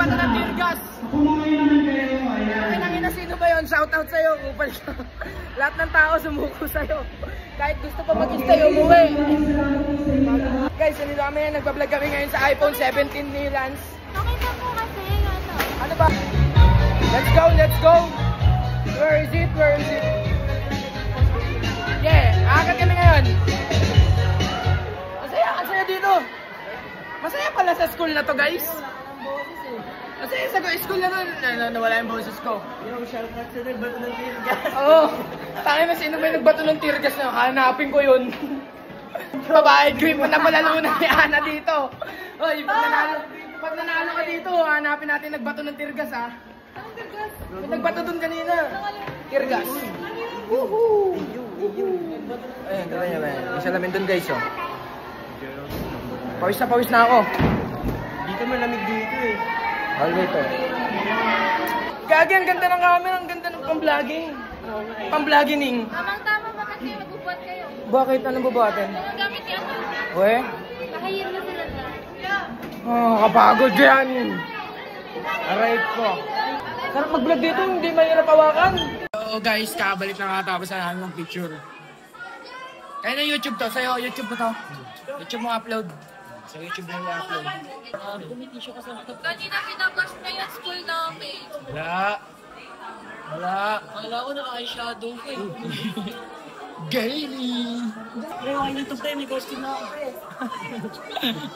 nagbato ng tear gas. Nangina, sino ba yun? Shout out sa'yo. Upal ka. Lahat ng tao sumuko sa'yo. Kahit gusto pa mag-stay, umuwi. Guys, nandito kami, nagpa-vlog kami ngayon sa iPhone 17 ni Lance. Okay na po kasi, ano ba? Let's go, let's go! Where is it? Where is it? Yeah, aakat kami ngayon. Masaya, ang saya dito. Masaya pala sa school na to, guys. Masaya sa school na to. Nawala yung boses ko. Yung shoutout sa nagbato ng tear gas. Oo. Tangin na sino may nagbato ng tear gas na hanapin ko yun. Babae ko yung napalalunan ni Ana dito. Oy, pag nanalo ka dito, hanapin natin nagbato ng tear gas, ha? Anong tear gas? May nagbato dun kanina. Tear gas. Woohoo! Ayun, gano'n niya ba? May salamin dun, guys, oh. Pawis na ako. Dito malamig dito eh. All dito. Gagi, ang ganda ng camera, ang ganda ng pang-vlogging. Pang-vloggining. Tamang-tama ba kasi magbubuhat kayo? Bakit? Anong bubuhatin? Gamit yan. Uwe? Nakahir na sila na. Oh, kapagod yan. Aray ko. Sarap mag-vlog dito, hindi mahirap hawakan. So guys, kabalik na katapos na namin ng picture. Kaya na YouTube to, sa'yo, YouTube mo to. YouTube mo upload. Sa YouTube mo upload. Kumitisyo ka sa mga. Kanina pinablash na yung school namin. Wala. Wala ko naka-eyeshadow ko eh. Gay! Pero okay lang ito tayo, may costume na ako.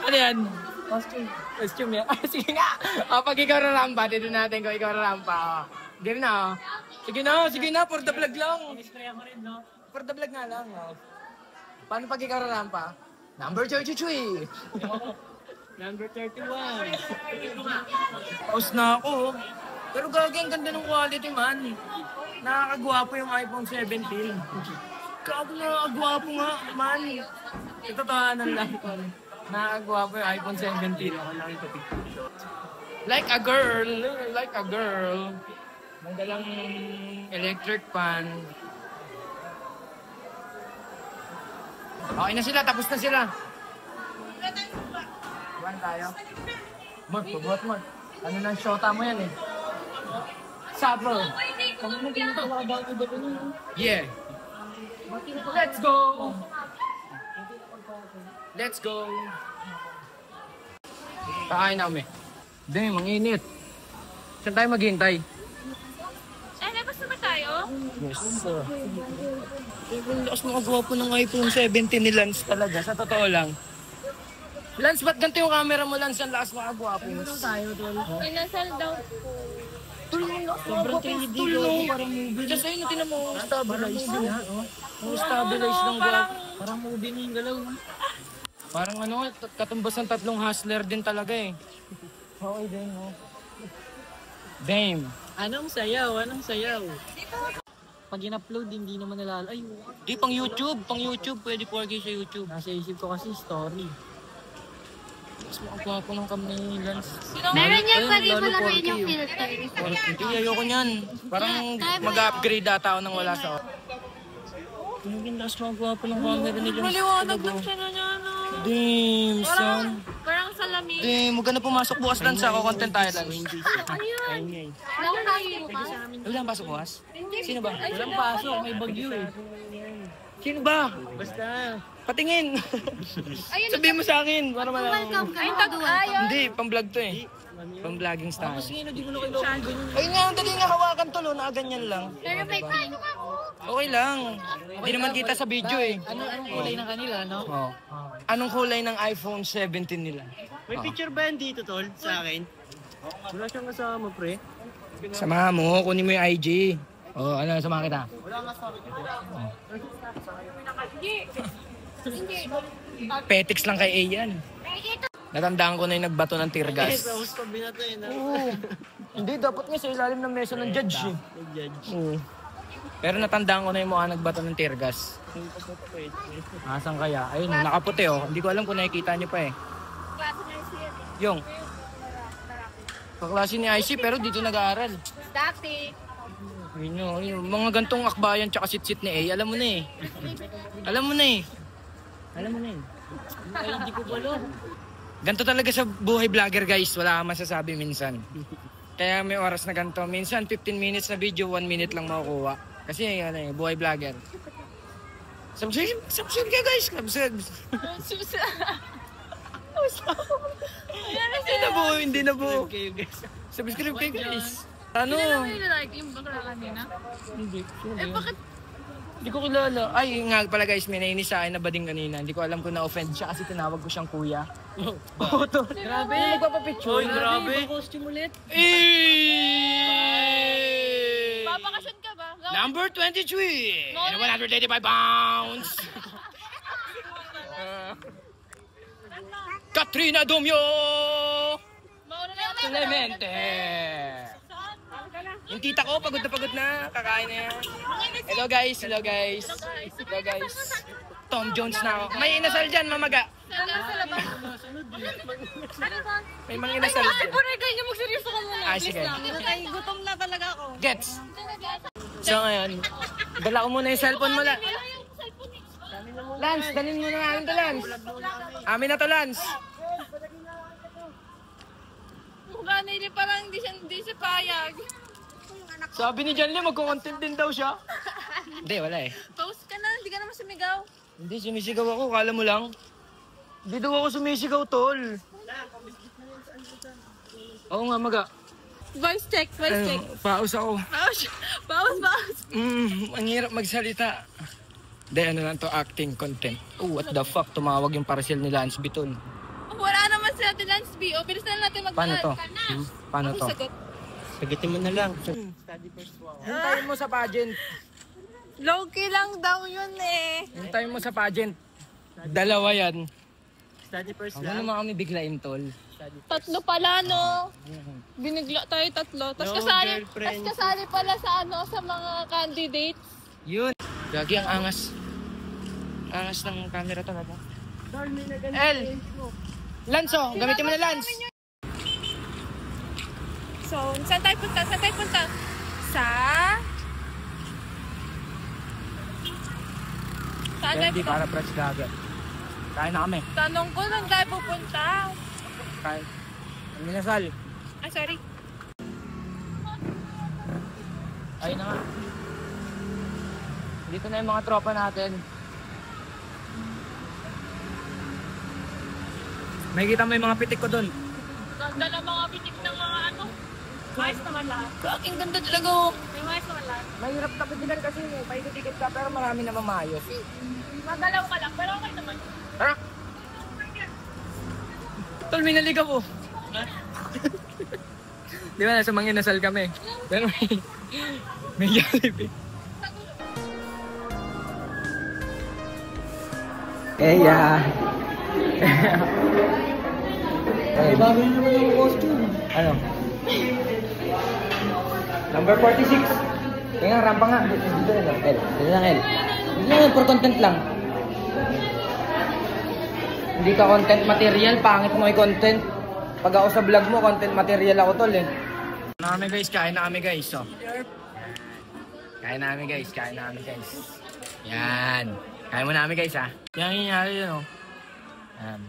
Ano yan? Costume yan? Sige nga! Pag ikaw rarampa, dito natin kung ikaw rarampa. Game na, Sige na, for the vlog lang. For the vlog nga lang. Paano pag ikaw rarampa? Number 33! Number 31. Pause na ako. Pero gagi, ang ganda ng quality, man. Nakakagwapo yung iPhone 17. Gago, nakakagwapo nga, man. Itotohanan lang ko. Nakakagwapo yung iPhone 17. Like a girl. Manggalang electric fan. Okay na sila, tapos na sila. Buwan tayo. Buhat mo. Ano lang shota mo yan eh. Supper. Yeah. Let's go. Kakain na kami. Hindi, manginit. Saan tayo maghintay? Labas na ba tayo? Yes, sir. Ang lakas makagawa po ng iPhone 17 ni Lance talaga, sa totoo lang. Lance, ba't ganito yung camera mo, Lance? Ang lakas makagawa po. Inasal daw. Sobrang 3D ko. Just ayun, natin mo stabilize. Stabilize ng graph. Parang movie na yung galaw. Parang ano, katumbas ng 3 hustler din talaga eh. Okay din, no? Damn. Anong sayaw? Pag in-upload, hindi naman nalala. Ay, Di, pang YouTube. Pwede 4K sa YouTube. nasa isip ko kasi story. Mas makagawa po ng cam ni Lance. Meron yan pa rin lalo pala 4K. yung filter. Hindi, ayoko niyan. Parang mag-upgrade ata ako nang wala sa... Tingin nas magawa po ng camera ni Lance. Maliwanag lang siya na niya, no? Damn, son. Parang salamin. Damn, huwag ka na pumasok bukas, Lance. Ako, content tayo, Lance. Ayun. Lang tayo bukas. Wala ang pasok bukas? Sino ba? Walang pasok, may bagyo eh. Sino ba? Basta. Patingin. Sabihin mo sa akin para malaman. Welcome ka. Ay, tag-ayo. Hindi, pang-vlog to eh. Pang-vlogging style. Kasi di ko na kailangan ganyan. Ayun nga, ang dali nga hawakan to, nakaganyan lang. Pero may pin. Okay lang. Hindi naman kita sa video eh. Anong kulay ng kanila, no? Oh. Anong kulay ng iPhone 17 nila? May picture ba yan dito, tol? Sa akin? Wala siyang kasama, pre. Samahan mo, kunin mo yung IG. Oh, ano, samahan kita. Petix lang kay A yan. Natandaan ko na yung nagbato ng tear gas. Tapos pa binato yun, ha? Oo. Hindi, dapat nga sa ilalim ng mesa ng judge eh. Nag-judge. Oo. Pero natandaan ko na yung mukha nagbato ng tear gas. Asan kaya? Ayun, nakaputi oh. Hindi ko alam kung nakikita niyo pa eh. Yung. Kaklase ni IC pero dito nag-aaral. Dati. Yun yung mga gantong akbayan tsaka sit-sit ni A. Alam mo na eh. Alam mo na eh. Ay, hindi ko pala. Ganto talaga sa buhay vlogger guys, wala kang masasabi minsan. Kaya may oras na ganito. Minsan 15 minutes na video, 1 minute lang makukuha. Kasi ano, buhay vlogger. Subscribe ka guys, hindi na buo. Subscribe kayo guys. Ano? Hindi na lang like yung bakla kanina. Hindi. Bakit? Hindi ko kilala. Ay, nga pala guys, may nainis sa akin na bading kanina. Hindi ko alam kung na-offend siya kasi tinawag ko siyang kuya. Oo, to. Grabe. Yung magpapapicture. Oy, grabe. Costume ulit. Papakasyon ka ba? Number 23 and 185 pounds. Katrina Domyo. Mauna na yung Clemente. Yung tita ko, pagod na. Kakain na yan. Hello guys. Tom Jones na ako. May inasal dyan, mamaga. sa labas. May mga inasal dyan. Ay, puro kayo magseryoso ka muna. Ah, sige. Ay, gutom na talaga ako. Gets. So ngayon, dala ko muna yung cellphone mo lang. Lance, dalhin mo na namin to, Lance. Amin na to, Lance. Mukha nila parang hindi siya payag. Sabi ni John Lee, magko-content din daw siya. Hindi, wala eh. Post ka na, hindi ka naman sumigaw. Hindi, sumisigaw ako. Kala mo lang. Hindi daw ako sumisigaw, tol. Oo nga, maga. Voice check, voice check. Paus ako. Pause. Ang hirap magsalita. Hindi, ano lang to, acting content. Oh, what the fuck, tumawag yung parcel ni Lance Biton. Wala naman si Ate Lance B. O, bilis na lang natin Paano to? mag-vlog. Paano to? Sagot. Sagitin mo na lang. Study first wow. Hintayin mo sa pageant. Low-key lang daw yun eh. Hintayin mo sa pageant. Dalawa yan. Study first Ano lang. naman kami biglain, tol? Tatlo pala, no? Binigla tayo tatlo. Tapos No, girlfriend. kasali pala sa sa mga candidates. Yun. Gagi ang angas. Angas ng camera talaga. El! Lanso! Gamitin mo na Lance! So, saan tayo punta? Sa... Saan tayo Hindi punta? para press dagat. Kain na kami. Tanong ko, saan tayo pupunta? Kain. Ang minasal. Ah, sorry. Ayun na nga. Dito na yung mga tropa natin. May kita mo yung mga pitik ko dun. Ganda ng mga pitik ng mga mais naman lahat. Kaking ganda talaga oh. May mais naman lahat. Mahirap tapitilan kasi paikot-ikot ka pero marami naman maayos. Magalaw ka lang, pero okay naman. Tara! Tol, may naligaw po. Di ba nasa Manginasal kami? Pero may Jollibee. Eya! Ay, bago na naman yung costume. Ano? Number 46. Tingnan, rampa nga. Dito na lang, El. Dito lang, El. Dito lang, for content lang. Hindi ka content material, pangit mo yung content. Pag ako sa vlog mo, content material ako tol eh. Kain na kami guys, oh. Kain na kami guys. Yan. Kain mo na kami guys ha. Yan yung nangyari yun oh. Yan.